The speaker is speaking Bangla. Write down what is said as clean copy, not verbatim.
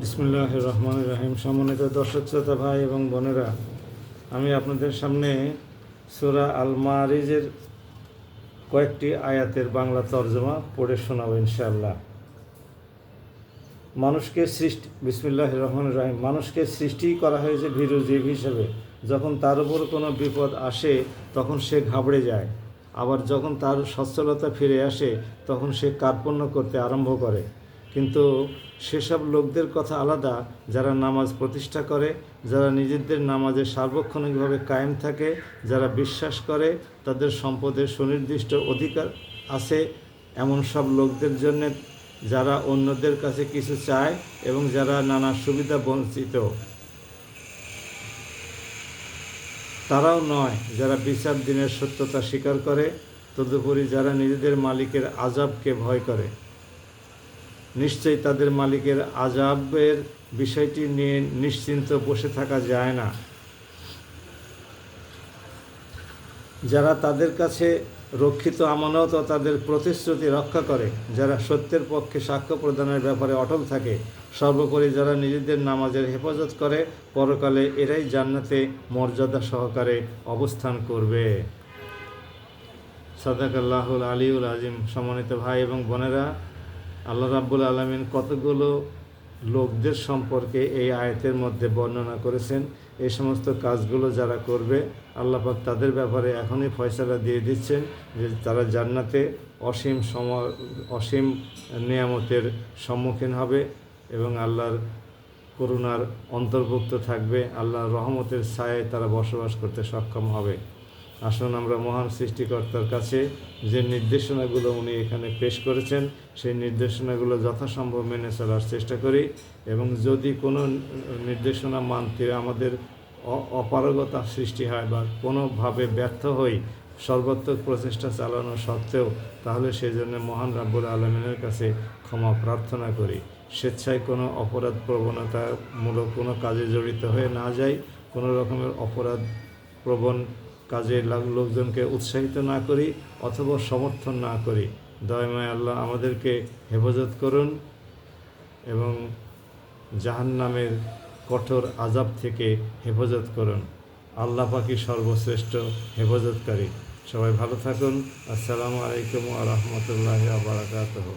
বিসমিল্লাহির রহমানির রহিম। সম্মানিত দর্শক শ্রোতা ভাই এবং বোনেরা, আমি আপনাদের সামনে সূরা আল মারিজের কয়েকটি আয়াতের বাংলা তর্জমা পড়ে শোনাব ইনশাআল্লাহ। বিসমিল্লাহির রহমানির রহিম। মানুষকে সৃষ্টি করা হয়েছে ভীরু জীব হিসেবে। যখন তার উপর কোনো বিপদ আসে তখন সে ঘাবড়ে যায়, আবার যখন তার সচ্ছলতা ফিরে আসে তখন সে কার্পণ্য করতে আরম্ভ করে। কিন্তু সেসব লোকদের কথা আলাদা যারা নামাজ প্রতিষ্ঠা করে, যারা নিজেদের নামাজে সার্বক্ষণিকভাবে কায়েম থাকে, যারা বিশ্বাস করে তাদের সম্পদের সুনির্দিষ্ট অধিকার আছে, এমন সব লোকদের জন্য যারা অন্যদের কাছে কিছু চায় এবং যারা নানা সুবিধা বঞ্চিত। তারাও নয় যারা বিচার দিনের সত্যতা স্বীকার করে, তদুপরি যারা নিজেদের মালিকের আযাবকে ভয় করে। নিশ্চয়ই তাদের মালিকের আযাবের বিষয়টি নিয়ে নিশ্চিন্ত বসে থাকা যায় না। যারা তাদের কাছে রক্ষিত আমানত ও তাদের প্রতিশ্রুতি রক্ষা করে, যারা সত্যের পক্ষে সাক্ষ্য প্রদানের ব্যাপারে অটল থাকে, সর্বোপরি যারা নিজেদের নামাজের হেফাজত করে, পরকালে এরাই জান্নাতে মর্যাদা সহকারে অবস্থান করবে। সাদাকাল্লাহুল আলিউল আজিম। সম্মানিত ভাই এবং বোনেরা, আল্লাহ রাব্বুল আলামিন কতগুলো লোকদের সম্পর্কে এই আয়াতের মধ্যে বর্ণনা করেছেন। এই সমস্ত কাজগুলো যারা করবে, আল্লাহ পাক তাদের ব্যাপারে এখনই ফয়সালা দিয়ে দিচ্ছেন যে তারা জান্নাতে অসীম নিয়ামতের সম্মুখীন হবে এবং আল্লাহর করুণার অন্তর্ভুক্ত থাকবে। আল্লাহর রহমতের ছায়ায় তারা বসবাস করতে সক্ষম হবে। আসুন আমরা মহান সৃষ্টিকর্তার কাছে যে নির্দেশনাগুলো উনি এখানে পেশ করেছেন সেই নির্দেশনাগুলো যথাসম্ভব মেনে চলার চেষ্টা করি, এবং যদি কোনো নির্দেশনা মানতে আমাদের অপারগতা সৃষ্টি হয় বা কোনোভাবে ব্যর্থ হই সর্বাত্মক প্রচেষ্টা চালানো সত্ত্বেও, তাহলে সেই জন্য মহান রাব্বুল আলামিনের কাছে ক্ষমা প্রার্থনা করি। স্বেচ্ছায় কোনো অপরাধ প্রবণতামূলক কোনো কাজে জড়িত হয়ে না যাই, কোনো রকমের অপরাধ প্রবণ কাজে লোকজনকে উৎসাহিত না করি অথবা সমর্থন না করি। দয়াময় আল্লাহ আমাদেরকে হেফাজত করুন এবং জাহান্নামের কঠোর আযাব থেকে হেফাজত করুন। আল্লাহ পাকই সর্বশ্রেষ্ঠ হেফাজতকারী। সবাই ভালো থাকুন। আসসালামু আলাইকুম ওয়া রাহমাতুল্লাহি ওয়া বারাকাতুহু।